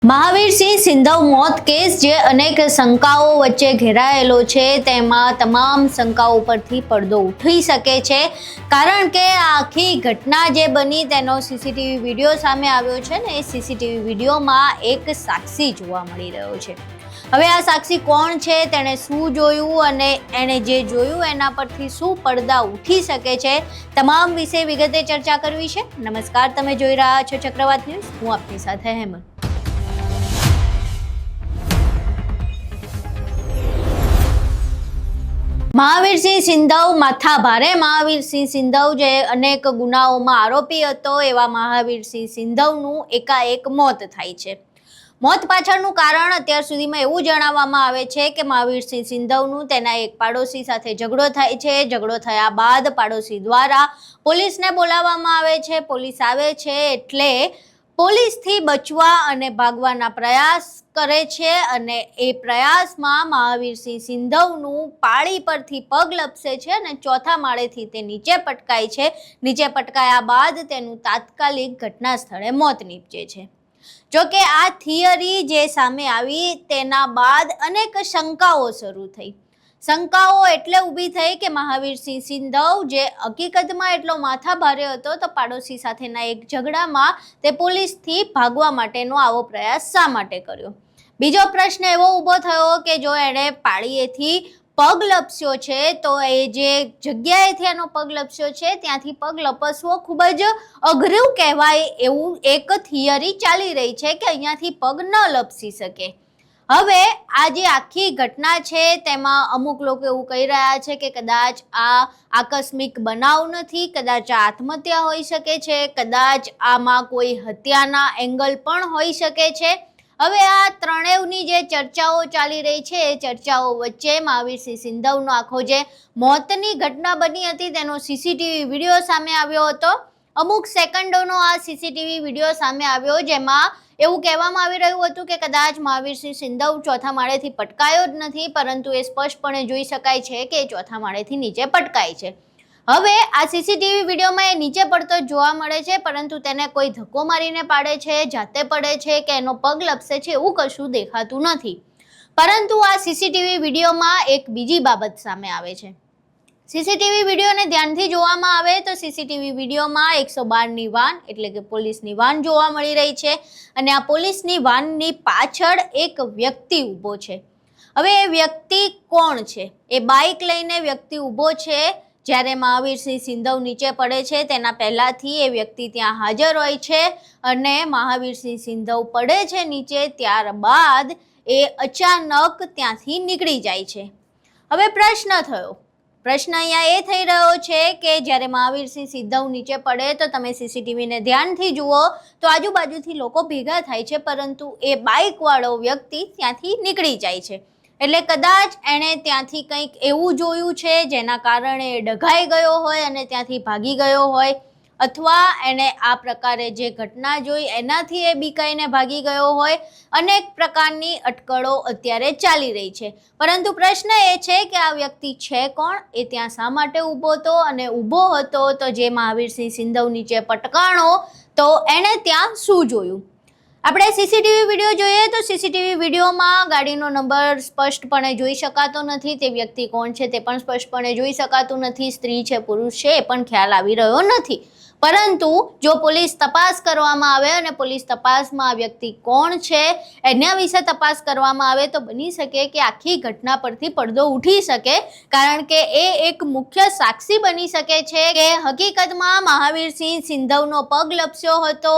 મહાવીરસિંહ સિંધવ મોત કેસ જે અનેક શંકાઓ વચ્ચે ઘેરાયેલો છે તેમાં તમામ શંકાઓ પરથી પડદો ઉઠી શકે છે કારણ કે આ આખી ઘટના જે બની તેનો સીસીટીવી વિડીયો સામે આવ્યો છે ને એ સીસીટીવી વિડીયોમાં એક સાક્ષી જોવા મળી રહ્યો છે। હવે આ સાક્ષી કોણ છે, તેણે શું જોયું અને એણે જે જોયું એના પરથી શું પડદા ઉઠી શકે છે, તમામ વિશે વિગતે ચર્ચા કરવી છે। નમસ્કાર, તમે જોઈ રહ્યા છો ચક્રવાત ન્યૂઝ, હું આપની સાથે હેમંત। મહાવીરસિંહ સિંધવ માથાભારે મહાવીરસિંહ સિંધવ જે અનેક ગુનાઓમાં આરોપી હતો એવા મહાવીરસિંહ સિંધવનું એકાએક મોત થાય છે। મોત પાછળનું કારણ અત્યાર સુધીમાં એવું જણાવવામાં આવે છે કે મહાવીરસિંહ સિંધવનું તેના એક પાડોશી સાથે ઝઘડો થાય છે। ઝઘડો થયા બાદ પાડોશી દ્વારા પોલીસને બોલાવવામાં આવે છે। પોલીસ આવે છે એટલે પોલીસથી બચવા અને ભાગવાના પ્રયાસ કરે છે અને એ પ્રયાસમાં મહાવીરસિંહ સિંધવનું પાળી પરથી પગ લપસે છે અને ચોથા માળેથી તે નીચે પટકાય છે। નીચે પટકાયા બાદ તેનું તાત્કાલિક ઘટના સ્થળે મોત નીપજે છે। જોકે આ થિયરી જે સામે આવી તેના બાદ અનેક શંકાઓ શરૂ થઈ। શંકાઓ એટલે ઊભી થઈ કે મહાવીરસિંહ સિંધવ જે હકીકતમાં એટલો માથાભારે હતો તો પાડોશી સાથેના એક ઝઘડામાં તે પોલીસથી ભાગવા માટેનો આવો પ્રયાસ શા માટે કર્યો। બીજો પ્રશ્ન એવો ઊભો થયો કે જો એણે પાળીએથી પગ લપસ્યો છે તો એ જે જગ્યાએથી એનો પગ લપસ્યો છે ત્યાંથી પગ લપસવો ખૂબ જ અઘરું કહેવાય એવું એક થિયરી ચાલી રહી છે કે અહીંયાથી પગ ન લપસી શકે। હવે આ જે આખી ઘટના છે તેમાં અમુક લોકો એવું કહી રહ્યા છે કે કદાચ આ આકસ્મિક બનાવ નથી, કદાચ આ આત્મહત્યા હોઈ શકે છે, કદાચ આમાં કોઈ હત્યાના એંગલ પણ હોઈ શકે છે। હવે આ ત્રણેયની જે ચર્ચાઓ ચાલી રહી છે એ ચર્ચાઓ વચ્ચે મહાવીરસિંહ સિંધવનો આખો જે મોતની ઘટના બની હતી તેનો સીસીટીવી વિડીયો સામે આવ્યો હતો। અમુક સેકન્ડોનો આ સીસીટીવી વિડીયો સામે આવ્યો જેમાં એવું કહેવામાં આવી રહ્યું હતું કે કદાચ મહાવીરસિંહ સિંધવ ચોથા માળેથી પટકાયો જ નથી, પરંતુ એ સ્પષ્ટપણે જોઈ શકાય છે કે ચોથા માળેથી નીચે પટકાય છે। હવે આ સીસીટીવી વિડીયોમાં એ નીચે પડતો જોવા મળે છે, પરંતુ તેને કોઈ ધક્કો મારીને પાડે છે, જાતે પડે છે કે એનો પગ લપસે છે એવું કશું દેખાતું નથી। પરંતુ આ સીસીટીવી વિડીયોમાં એક બીજી બાબત સામે આવે છે। સીસીટીવી વિડીયોને ધ્યાનથી જોવામાં આવે તો સીસીટીવી વિડીયોમાં 112ની વાન એટલે કે પોલીસની વાન જોવા મળી રહી છે અને આ પોલીસની વાનની પાછળ એક વ્યક્તિ ઊભો છે। હવે એ વ્યક્તિ કોણ છે? એ બાઇક લઈને વ્યક્તિ ઊભો છે। જ્યારે મહાવીરસિંહ સિંધવ નીચે પડે છે તેના પહેલાથી એ વ્યક્તિ ત્યાં હાજર હોય છે અને મહાવીરસિંહ સિંધવ પડે છે નીચે ત્યારબાદ એ અચાનક ત્યાંથી નીકળી જાય છે। હવે પ્રશ્ન અહીંયા એ થઈ રહ્યો છે કે જ્યારે મહાવીરસિંહ સિંધવ નીચે પડે તો તમે સીસીટીવીને ધ્યાનથી જુઓ તો આજુબાજુથી લોકો ભેગા થાય છે, પરંતુ એ બાઇકવાળો વ્યક્તિ ત્યાંથી નીકળી જાય છે। એટલે કદાચ એણે ત્યાંથી કંઈક એવું જોયું છે જેના કારણે એ ડઘાઈ ગયો હોય અને ત્યાંથી ભાગી ગયો હોય, અથવા એણે આ પ્રકારે જે ઘટના જોઈ એનાથી એ બીકાઈને ભાગી ગયો હોય। અનેક પ્રકારની અટકળો અત્યારે ચાલી રહી છે, પરંતુ પ્રશ્ન એ છે કે આ વ્યક્તિ છે કોણ, એ ત્યાં શા માટે ઊભો હતો અને ઊભો હતો તો જે મહાવીરસિંહ સિંધવ નીચે પટકાણો તો એણે ત્યાં શું જોયું। આપણે સીસીટીવી વિડીયો જોઈએ તો સીસીટીવી વિડીયોમાં ગાડીનો નંબર સ્પષ્ટપણે જોઈ શકાતો નથી, તે વ્યક્તિ કોણ છે તે પણ સ્પષ્ટપણે જોઈ શકાતું નથી, સ્ત્રી છે પુરુષ છે એ પણ ખ્યાલ આવી રહ્યો નથી। પરંતુ જો પોલીસ તપાસ કરવામાં આવે અને પોલીસ તપાસમાં આ વ્યક્તિ કોણ છે એના વિશે તપાસ કરવામાં આવે તો બની શકે કે આખી ઘટના પરથી પડદો ઉઠી શકે, કારણ કે એ એક મુખ્ય સાક્ષી બની શકે છે કે હકીકતમાં મહાવીરસિંહ સિંધવનો પગ લપસ્યો હતો,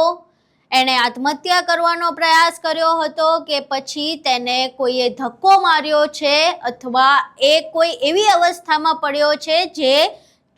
એણે આત્મહત્યા કરવાનો પ્રયાસ કર્યો હતો કે પછી તેને કોઈએ ધક્કો માર્યો છે અથવા એ કોઈ એવી અવસ્થામાં પડ્યો છે જે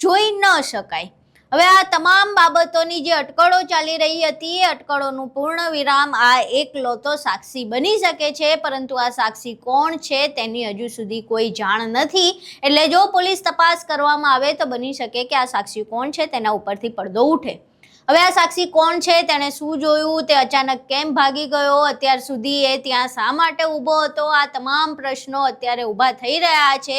જોઈ ન શકાય। હવે આ તમામ બાબતોની જે અટકળો ચાલી રહી હતી એ અટકળોનું પૂર્ણ વિરામ આ એકલો સાક્ષી બની શકે છે, પરંતુ આ સાક્ષી કોણ છે તેની હજુ સુધી કોઈ જાણ નથી। એટલે જો પોલીસ તપાસ કરવામાં આવે તો બની શકે કે આ સાક્ષી કોણ છે તેના ઉપરથી પડદો ઉઠે। હવે આ સાક્ષી કોણ છે, તેણે શું જોયું, તે અચાનક કેમ ભાગી ગયો, અત્યાર સુધી એ ત્યાં શા માટે ઊભો હતો, આ તમામ પ્રશ્નો અત્યારે ઊભા થઈ રહ્યા છે.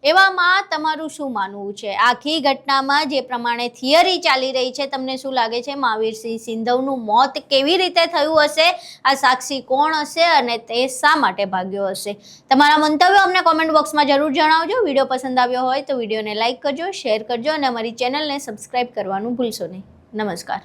એવામાં તમારું શું માનવું છે? આખી ઘટનામાં જે પ્રમાણે થિયરી ચાલી રહી છે, તમને શું લાગે છે મહાવીરસિંહ સિંધવનું મોત કેવી રીતે થયું હશે, આ સાક્ષી કોણ હશે અને તે શા માટે ભાગ્યો હશે? તમારા મંતવ્યો અમને કોમેન્ટ બોક્સમાં જરૂર જણાવજો. વિડીયો પસંદ આવ્યો હોય તો વિડીયોને લાઇક કરજો, શેર કરજો અને અમારી ચેનલને સબસ્ક્રાઇબ કરવાનું ભૂલશો નહીં. નમસ્કાર.